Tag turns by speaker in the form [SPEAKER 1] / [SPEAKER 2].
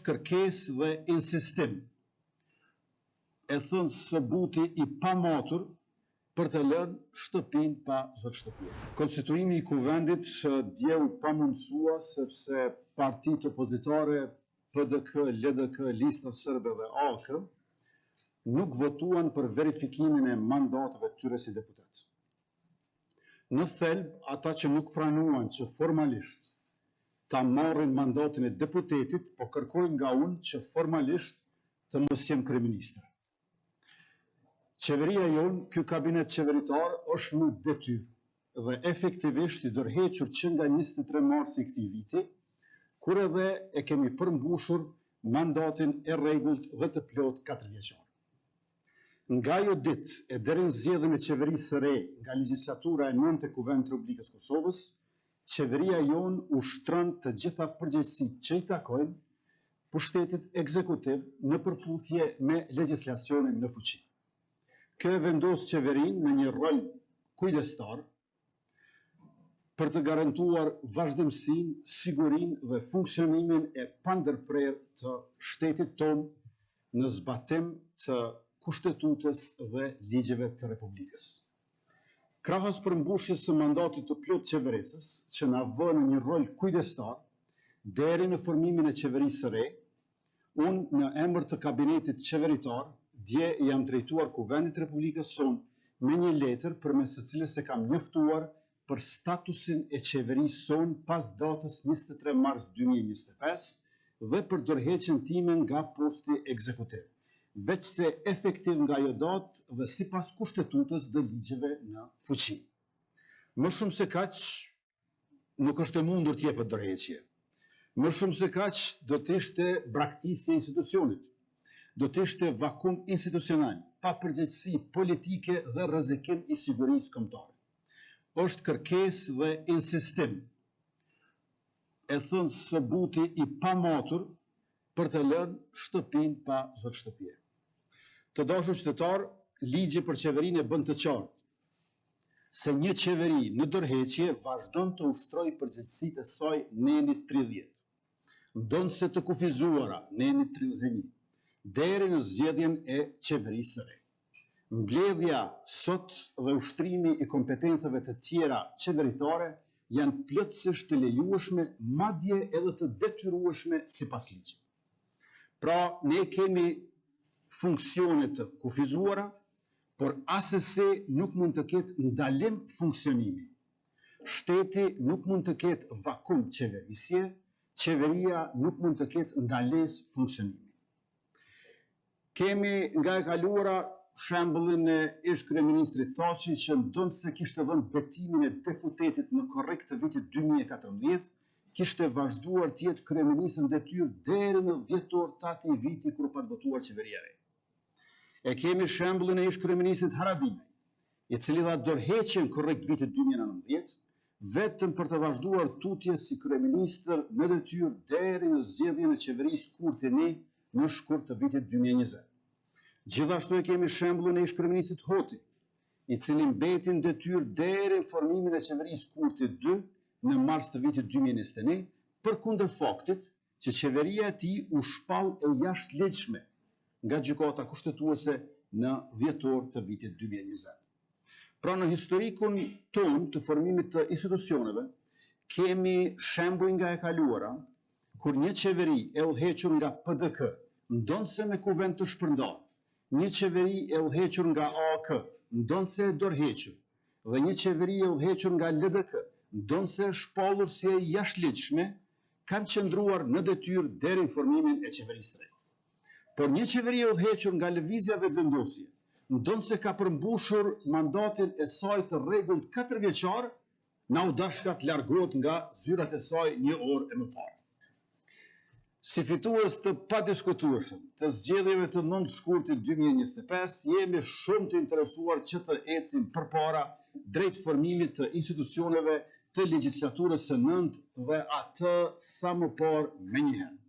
[SPEAKER 1] kërkesë dhe insistim, e thënë së buti i pamatur për të lënë shtëpinë pa zot shtëpia. Konstituimi i kuvendit dje u pamundësua sepse partitë opozitare PDK, LDK, Lista Serbe dhe AK nuk votuan për verifikimin e mandateve të tyre si deputet. Në thelb, ata që nuk pranuan që formalisht ta marrin mandatin e deputetit, po kërkojnë nga unë që formalisht të mos jem kryeministër. Qeveria jonë, ky kabinet qeveritar, është në detyrë dhe efektivisht i dërhequr që nga 23 marsi i këtij viti, kur edhe e kemi përmbushur mandatin e rregullt dhe të plot 4 vjeçar. Nga ajo ditë e deri në zgjedhjen e qeverisë së re nga legjislatura e 9 e Kuvendit të Republikës Kosovës, qeveria jonë ushtron të gjitha përgjegjësitë që i takojnë pushtetit ekzekutiv në përputhje me legjislacionin në fuqi. Kjo e vendos qeverinë në një rol kujdestar për të garantuar vazhdimsinë, sigurinë dhe funksionimin e pandërprerë të shtetit tonë në zbatim të Kushtetutës dhe ligjeve të Republikës. Krahas përmbushjes së mandatit të plot qeverisës, që na vë në një rol kujdestar deri në formimin e qeverisë së re, unë në emër të kabinetit qeveritar dje jam drejtuar Kuvendit të Republikës sonë me një letër përmes së cilës e kam njoftuar për statusin e qeverisë sonë pas datës 23 mars 2025 dhe për dërheqjen time nga posti ekzekutiv, veç se efektiv nga ajo datë dhe sipas Kushtetutës dhe ligjeve në fuqi. Më shumë se kaq nuk është e mundur të jepet dërheqje. Më shumë se kaq do të ishte braktisje e institucionit. Do të ishte vakum institucional, pa përgjegjësi politike dhe rrezikim i sigurisë kombëtare. Është kërkesë dhe insistim, e thënë së buti i pamatur për të lënë shtëpinë pa zot shtëpie. Të dashur qytetar, ligji për qeverinë e bën të qartë se një qeveri në dërheqje vazhdon të ushtrojë përgjegjësitë e saj në enit 30, ndonse të kufizuara në enit 31, deri në zgjedhjen e qeverisë së re. Mbledhja sot dhe ushtrimi i kompetencave të tjera qeveritare janë plotësisht të lejueshme, madje edhe të detyrueshme sipas ligjit. Pra, ne kemi funksione të kufizuara, por asesi nuk mund të ketë ndalim funksionimi. Shteti nuk mund të ketë vakum qeverisje, qeveria nuk mund të ketë ndalesë funksionimi. Kemi nga e kaluara shembullin e ish kryeministrit Thaçi që ndonse kishte dhënë betimin e deputetit në korrekt të vitit 2014, kishte vazhduar të jetë kryeminist në detyrë deri në 10 orë të atij viti kur pat votuar qeveria e re. E kemi shembullin e ish kryeministit Haradinaj, i cili dha dorëheqjen korrekt vitit 2019, vetëm për të vazhduar tutje si kryeministër në detyrë deri në zgjedhjen e qeverisë Kurti në shkurt të vitit 2020. Gjithashtu e kemi shembullin e ish kryeministit Hoti, i cili mbeti në detyrë deri në formimin e qeverisë Kurti 2 në mars të vitit 2021, përkundër faktit që qeveria e tij u shpall e jashtëligjshme nga gjykata kushtetuese në 10 orë të vitit 2020. Pra në historikun ton të formimit të institucioneve, kemi shembuj nga e kaluara, kur një qeveri e udhëhequr nga PDK, ndonse me kuvend të shpërndarë, një qeveri e udhëhequr nga AK, ndonse e dorëhequr, dhe një qeveri e udhëhequr nga LDK, ndonse e shpallur si e jashtëligjshme, kanë qëndruar në detyrë deri në formimin e qeverisë së re. Por një qeveri e udhëhequr nga lëvizja vetëvendosje, ndonse ka përmbushur mandatin e saj të rregullt 4 vjeçar, na u dashka të largohet nga zyrat e saj një orë e më parë. Si fitues të padiskutueshëm të zgjedhjeve të 9 shkurtit 2025, jemi shumë të interesuar që të ecim përpara drejt formimit të institucioneve të legjislaturës së 9 dhe atë sa më parë menjëherë.